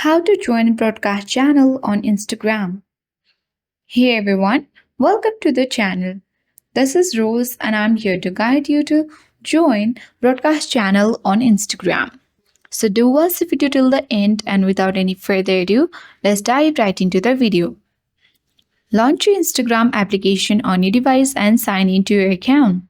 How to join a broadcast channel on Instagram. Hey everyone, welcome to the channel. This is Rose and I'm here to guide you to join broadcast channel on Instagram. So do watch the video till the end and without any further ado, let's dive right into the video. Launch your Instagram application on your device and sign into your account.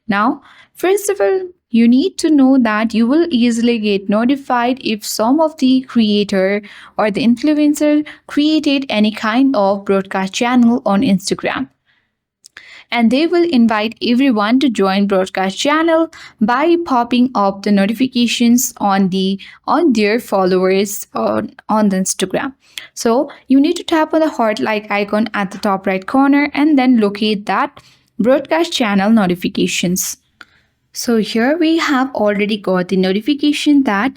Now, first of all, you need to know that you will easily get notified if some of the creator or the influencer created any kind of broadcast channel on Instagram. And they will invite everyone to join broadcast channel by popping up the notifications on their followers on the Instagram. So you need to tap on the heart like icon at the top right corner and then locate that broadcast channel notifications. So here we have already got the notification that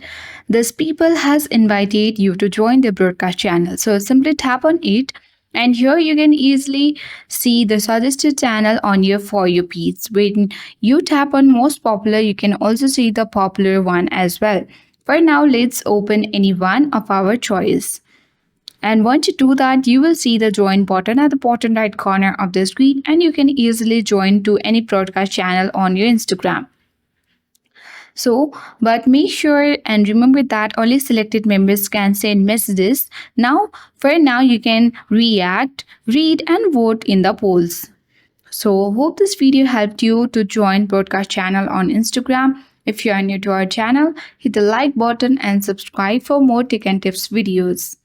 this people has invited you to join the broadcast channel. So simply tap on it and here you can easily see the suggested channel on your For You page. When you tap on most popular, you can also see the popular one as well. For now, let's open any one of our choice. And once you do that, you will see the join button at the bottom right corner of the screen and you can easily join to any broadcast channel on your Instagram. So, but make sure and remember that only selected members can send messages. Now, for now, you can react, read and vote in the polls. So, hope this video helped you to join broadcast channel on Instagram. If you are new to our channel, hit the like button and subscribe for more tech and tips videos.